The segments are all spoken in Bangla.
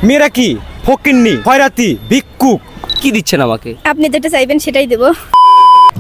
মেয়েরা কি ফকিন্নি, খয়রাতি, ভিক্ষুক? কি দিচ্ছেন আমাকে? আপনি যেটা চাইবেন সেটাই দেব।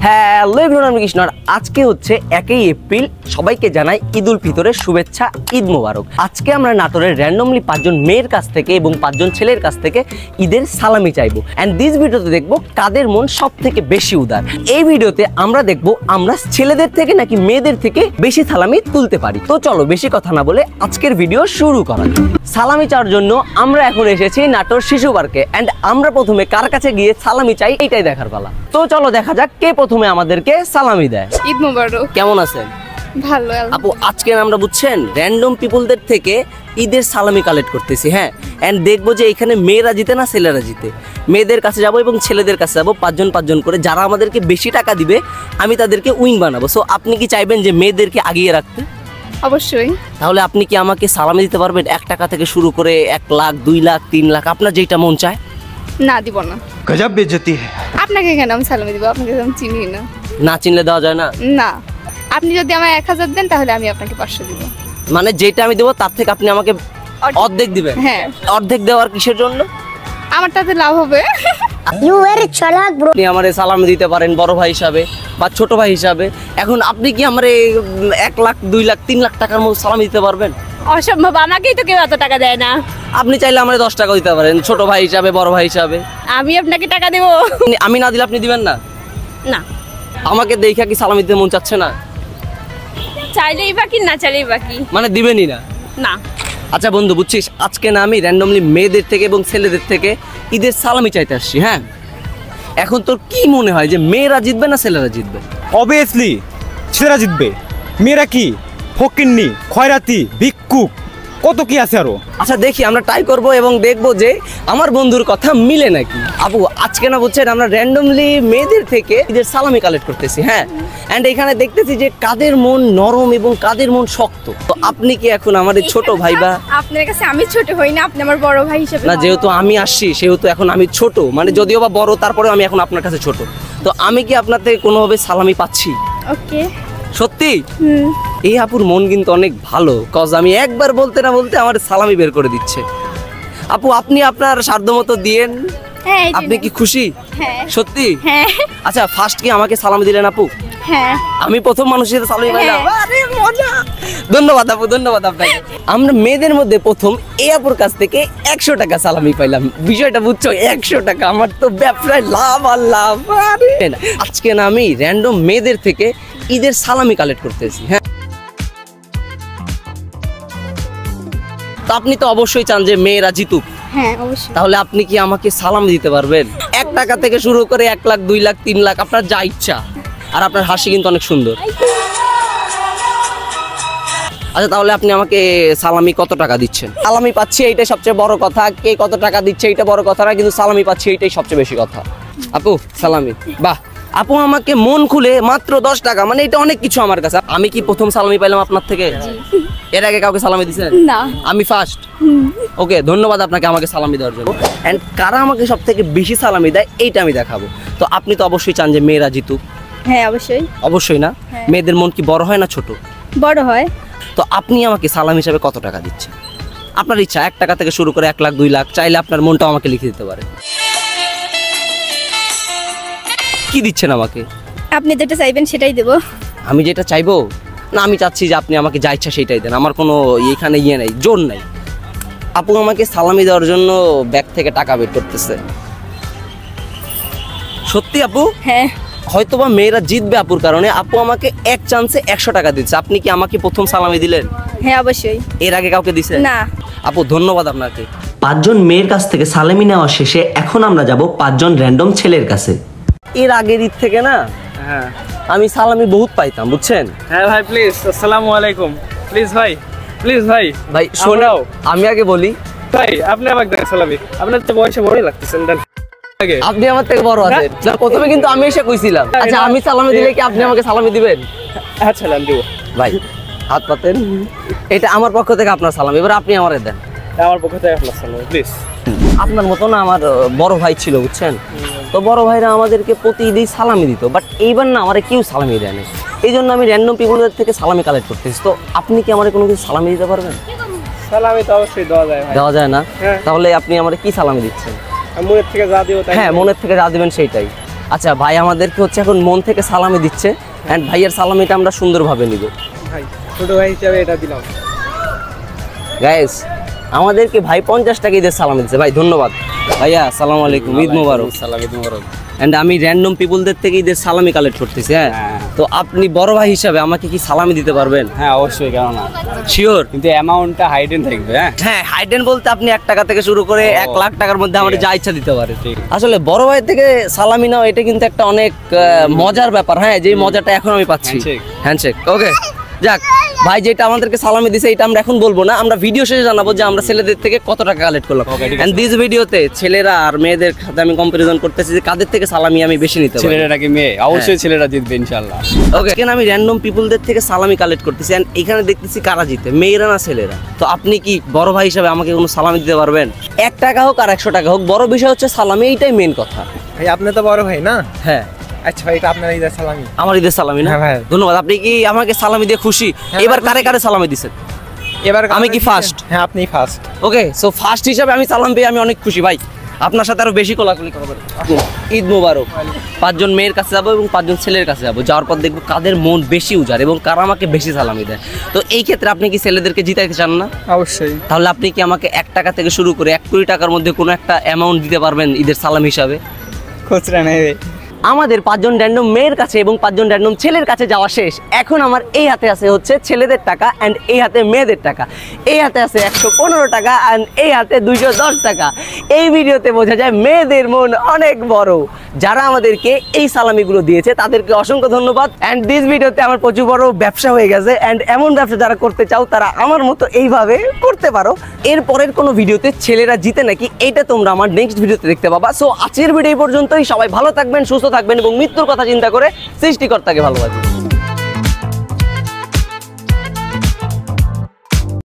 হ্যালো এভরিওয়ান, আমি কৃষ্ণ। আজকে হচ্ছে 1 এপ্রিল। সবাইকে জানাই ঈদ উল ফিতরের শুভেচ্ছা, ঈদ মোবারক। আজকে আমরা নাটোরের র্যান্ডমলি 5 জন মেয়ের কাছ থেকে এবং 5 জন ছেলের কাছ থেকে ঈদের সালামি চাইবো। এন্ড দিস ভিডিওতে দেখবো কাদের মন সব থেকে বেশি উদার। এই ভিডিওতে আমরা দেখবো আমরা ছেলেদের থেকে নাকি মেয়েদের থেকে বেশি সালামি তুলতে পারি। তো চলো বেশি কথা না বলে আজকের ভিডিও শুরু করা যাক। সালামি চাওয়ার জন্য আমরা এখন এসেছি নাটোর শিশু পার্কে। এন্ড আমরা প্রথমে কার কাছে গিয়ে সালামি চাই এটাই দেখার পালা। তো চলো দেখা যাক কে প্রথমে আমাদেরকে সালামি দেয়। ঈদ মোবারক। কেমন আছেন? ভালো আপু, আজকে আমরা বুঝছেন র্যান্ডম পিপলদের থেকে ঈদের সালামি কালেক্ট করতেছি। হ্যাঁ, এন্ড দেখবো যে এখানে মেয়েরা জিতে না ছেলেরা জিতে। মেয়েদের কাছে যাবো এবং ছেলেদের কাছে যাবো 5 জন করে। যারা আমাদেরকে বেশি টাকা দিবে আমি তাদেরকে উইং বানাবো। সো আপনি কি চাইবেন যে মেয়েদেরকে আগিয়ে রাখতে? অবশ্যই। তাহলে আপনি কি আমাকে সালামি দিতে পারবেন 1 টাকা থেকে শুরু করে 1 লাখ, 2 লাখ, 3 লাখ, আপনার যেটা মন চায়? না, দিব না। গজব বেইজ্জতি है। আপনাকে কেন আমি সালামি দিব? আপনাকে আমি চিনি না। না চিনলে দেওয়া যায় না? না, আপনি যদি আমায় 1000 দেন তাহলে আমি আপনাকে 500 দিব। মানে যেটা আমি দেবো তার থেকে আপনি আমাকে অর্ধেক দিবেন? হ্যাঁ। অর্ধেক দেওয়ার কিসের জন্য? আমার তাতে লাভ হবে। ইউ ভেরি চালাক ব্রো। আপনি আমারে সালামি দিতে পারেন বড় ভাই হিসাবে বা ছোট ভাই হিসাবে। এখন আপনি কি আমারে 1 লাখ, 2 লাখ, 3 লাখ টাকার মতো সালামি দিতে পারবেন? অসম্ভব, আমাকেই তো কেউ এত টাকা দেয় না। আপনি চাইলে আমারে 10 টাকা দিতে পারেন ছোট ভাই হিসাবে, বড় ভাই হিসাবে। আমি আপনাকে টাকা দেব। আমি না দিলে আপনি দিবেন না? না। আমাকে দেখা কি সালামি দিতে মন চাচ্ছে না? চাইলেই বাকি, না চাইলেই বাকি। মানে দিবেনই না? না। আচ্ছা বন্ধু, বুঝছিস আজকে না আমি র্যান্ডমলি মেয়েদের থেকে এবং ছেলেদের থেকে ঈদের সালামি চাইতে আসছি। হ্যাঁ, এখন তোর কি মনে হয় যে মেয়েরা জিতবে না ছেলেরা জিতবে? অবভিয়াসলি ছেলেরা জিতবে। মেয়েরা কি ফকিন্নি, খয়রাতি, ভিক্ষুক, কত কি আছে আরো। আচ্ছা দেখি, আমরা ট্রাই করব এবং দেখবো যে আমার বন্ধুর কথা মিলে নাকি। আপু, আজকে না বুঝছেন আমরা র্যান্ডমলি মেয়েদের থেকে ঈদের সালামি কালেক্ট করতেছি। হ্যাঁ, এন্ড এখানে দেখতেছি যে কাদের মন নরম এবং কাদের মন শক্ত। তো আপনি কি এখন আমাদের ছোট ভাই বা? আপনার কাছে আমি ছোট হই না, আপনি আমার বড় ভাই হিসেবে। না, যেহেতু আমি আসছি সেহেতু এখন আমি ছোট, মানে যদিও বা বড় তারপরেও আমি এখন আপনার কাছে ছোট। তো আমি কি আপনার থেকে কোনোভাবে সালামি পাচ্ছি? ওকে। সত্যি? এই আপুর মন কিন্তু অনেক ভালো, কজ আমি একবার বলতে না বলতে আমার সালামি বের করে দিচ্ছে। আপু, আপনি আপনার সাধ্যমতো দিয়েন। হ্যাঁ। আপনি কি খুশি? হ্যাঁ। সত্যি? হ্যাঁ। আচ্ছা, ফার্স্ট কি আমাকে সালামি দিলেন আপু? হ্যাঁ। আমি প্রথম মানুষের সালামি পাইলাম। আরে মজা! ধন্যবাদ আপু, ধন্যবাদ আপনাকে। আমরা মেয়েদের মধ্যে প্রথম এই আপুর কাছ থেকে 100 টাকা সালামি পাইলাম। বিষয়টা বুঝছো? 100 টাকা আমার তো ব্যবসায় লাভ আর লাভ। আজকে না আমি র্যান্ডম মেয়েদের থেকে ঈদের সালামি কালেক্ট করতেছি। হ্যাঁ, তো আপনি তো অবশ্যই চান যে মেয়েরা জিতুক। হ্যাঁ, অবশ্যই। তাহলে আপনি কি আমাকে সালাম দিতে পারবেন? 1 টাকা থেকে শুরু করে 1 লাখ, 2 লাখ, 3 লাখ, আপনার যা ইচ্ছা। আর আপনার হাসি কিন্তু অনেক সুন্দর। আচ্ছা, তাহলে আপনি আমাকে সালামি কত টাকা দিচ্ছেন? সালামি পাচ্ছি এইটাই সবচেয়ে বড় কথা। কে কত টাকা দিচ্ছে এইটা বড় কথা না, কিন্তু সালামি পাচ্ছি এইটাই সবচেয়ে বেশি কথা। আপু, সালামি। বাহ, আপু আমাকে মন খুলে মাত্র 10 টাকা, মানে এটা অনেক কিছু আমার কাছে। আমি কি প্রথম সালামি পাইলাম আপনার থেকে? এর আগে কাউকে সালামি দিয়েছেন? না। আমি ফার্স্ট। ওকে, ধন্যবাদ আপনাকে আমাকে সালামি দেওয়ার জন্য। এন্ড কারা আমাকে সব থেকে বেশি সালামি দেয় এইটা আমি দেখাবো। তো আপনি তো অবশ্যই চান যে মেয়েরা জিতুক। হ্যাঁ, অবশ্যই। অবশ্যই না? হ্যাঁ। মেয়েদের মন কি বড় হয় না ছোট? বড় হয়। তো আপনি আমাকে সালাম হিসাবে কত টাকা দিচ্ছেন? আপনার ইচ্ছা, 1 টাকা থেকে শুরু করে 1 লাখ, 2 লাখ, চাইলে আপনার মনটাও আমাকে লিখে দিতে পারেন। কি দিচ্ছেন আমাকে? আপনি যেটা চাইবেন সেটাই দেব। আমি যেটা চাইবো না, আমি চাচ্ছি যে আপনি আমাকে যা ইচ্ছা সেটাই দেন। আমার কোনো এখানে নেই, জোর নাই। আপু আমাকে সালামি দেওয়ার জন্য ব্যাগ থেকে টাকা বের করতেছে। সত্যি আপু? হ্যাঁ। হয়তোবা মেয়েরা জিতবে আপুর কারণে। আপু আমাকে 1 চান্সে 100 টাকা দিচ্ছে। আপনি কি আমাকে প্রথম সালামি দিলেন? হ্যাঁ, অবশ্যই। এর আগে কাউকে দিছেন? না। আপু, ধন্যবাদ আপনাকে। 5 জন মেয়ের কাছ থেকে সালামি নেওয়া শেষে এখন আমরা যাব 5 জন র্যান্ডম ছেলের কাছে। এর আগের ঈদ থেকে না, হ্যাঁ আমি সালামি বহুত পাইতাম, বুঝছেন? হ্যাঁ ভাই, প্লিজ। আসসালামু আলাইকুম। প্লিজ ভাই, প্লিজ ভাই। ভাই শোনাও, আমি আগে বলি। ভাই, আপনি আমাকে দেন সালামি। আপনার তো বয়সে বড় লাগতেছেন। দেন আগে। আপনি আমার থেকে বড় আছেন না, প্রথমে কিন্তু আমি এসে কইছিলাম। আচ্ছা, আমি সালামি দিলে কি আপনি আমাকে সালামি দিবেন? আচ্ছা, দেন দিব। ভাই হাত পাতেন। এটা আমার পক্ষ থেকে আপনার সালামি, এবার আপনি আমারে দেন। আমার পক্ষ থেকে আপনার সালামি, প্লিজ। আপনার মতো না আমার বড় ভাই ছিল, বুঝছেন? তো বড় ভাইরা আমাদেরকে প্রতি ঈদেই সালামি দিত, বাট এইবার না আমারে কেউ সালামি দেয় না। এই জন্য আমি র্যান্ডম পিপলদের থেকে সালামি কালেক্ট করতেছি। তো আপনি কি আমারে কোনো কিছু সালামি দিতে পারবেন? সালামি তো অবশ্যই দেওয়া যায় ভাই। দেওয়া যায় না? হ্যাঁ। তাহলে আপনি আমার কি সালামি দিচ্ছেন? আমি মনের থেকে যা দিব তাই। হ্যাঁ, মনের থেকে যা দিবেন সেইটাই। আচ্ছা ভাই আমাদেরকে হচ্ছে এখন মন থেকে সালামি দিচ্ছে, এন্ড ভাইয়ের সালামিটা আমরা সুন্দরভাবে নিব। ভাই ছোট ভাই হিসাবে এটা দিলাম। গাইস আমাদেরকে ভাই 50 টাকা ঈদের সালামি দিচ্ছে, ভাই ধন্যবাদ। ভাইয়া আসসালামু আলাইকুম, ঈদ মোবারক। সালাম, ঈদ মোবারক। এন্ড আমি র্যান্ডম পিপলদের থেকে ঈদের সালামি কালেক্ট করতেছি। হ্যাঁ, তো আপনি বড় ভাই হিসাবে আমাকে কি সালামি দিতে পারবেন? হ্যাঁ অবশ্যই, কেন না। শিওর? কিন্তু অ্যামাউন্টটা হাইডেন থাকবে। হ্যাঁ হ্যাঁ, হাইডেন বলতে আপনি 1 টাকা থেকে শুরু করে 1 লাখ টাকার মধ্যে আমার যা ইচ্ছা দিতে পারে। ঠিক। আসলে বড় ভাই থেকে সালামি নাও এটা কিন্তু একটা অনেক মজার ব্যাপার। হ্যাঁ, যে মজাটা এখন আমি পাচ্ছি। হ্যান্ডশেক। ওকে, যাক ভাই যেটা আমাদেরকে সালামি দিছে এটা আমরা এখন বলবো না, আমরা ভিডিও শেষে জানাবো যে আমরা ছেলেদের থেকে কত টাকা কালেক্ট করলাম। এন্ড দিস ভিডিওতে ছেলেরা আর মেয়েদের সাথে আমি কম্পারিজন করতেছি যে কাদের থেকে সালামি আমি বেশি নিতে পারি। ছেলেরা নাকি মেয়ে? অবশ্যই ছেলেরা জিতবে ইনশাআল্লাহ। ওকে, এখানে আমি র্যান্ডম পিপলদের থেকে সালামি কালেক্ট করতেছি এন্ড এখানে দেখতেছি কারা জিতে, মেয়েরা না ছেলেরা। তো আপনি কি বড় ভাই হিসাবে আমাকে কোনো সালামি দিতে পারবেন? 1 টাকা হোক আর 100 টাকা হোক, বড় বিষয় হচ্ছে সালামি, এইটাই মেন কথা। ভাই আপনি তো বড় ভাই না? হ্যাঁ, আচ্ছা ভাই এটা আপনার ঈদের সালামি। আমার ঈদের সালামি না? হ্যাঁ ভাই। ধন্যবাদ। আপনি কি আমাকে সালামি দিয়ে খুশি? এবার কারে কারে সালামি দিছেন? এবার আমি কি ফার্স্ট? হ্যাঁ আপনি ফার্স্ট। ওকে, সো ফার্স্ট হিসাবে আমি সালাম পেয়ে আমি অনেক খুশি ভাই। আপনার সাথে আরো বেশি কোলাকুলি করবো। ঈদ মোবারক। 5 জন মেয়ের কাছে যাবো এবং 5 জন ছেলের কাছে যাবো, যাওয়ার পর দেখবো কাদের মন বেশি উজাড় এবং কারা আমাকে বেশি সালামি দেয়। তো এই ক্ষেত্রে আপনি কি ছেলেদেরকে জিতাইতে চান না? অবশ্যই। তাহলে আপনি কি আমাকে 1 টাকা থেকে শুরু করে 1 কোটি টাকার মধ্যে কোনো একটা অ্যামাউন্ট দিতে পারবেন ঈদের সালাম হিসাবে? খুচরা নেই। আমাদের 5 জন র্যান্ডম মেয়ের কাছে এবং 5 জন র্যান্ডম ছেলের কাছে যাওয়া শেষ। এখন আমার এই হাতে আছে হচ্ছে ছেলেদের টাকা অ্যান্ড এই হাতে মেয়েদের টাকা। এই হাতে আছে 115 টাকা অ্যান্ড এই হাতে 210 টাকা। এই ভিডিওতে বোঝা যায় মেয়েদের মন অনেক বড়। যারা আমাদেরকে এই সালামিগুলো দিয়েছে তাদেরকে অসংখ্য ধন্যবাদ। অ্যান্ড দিস ভিডিওতে আমার প্রচুর বড় ব্যবসা হয়ে গেছে অ্যান্ড এমন ব্যবসা যারা করতে চাও তারা আমার মতো এইভাবে করতে পারো। এর পরের কোনো ভিডিওতে ছেলেরা জিতে নাকি এটা তোমরা আমার নেক্সট ভিডিওতে দেখতে পাবা। সো আজকের ভিডিও এই পর্যন্তই। সবাই ভালো থাকবেন, সুস্থ থাকবেন এবং মৃত্যুর কথা চিন্তা করে সৃষ্টিকর্তাকে ভালোবাসবেন।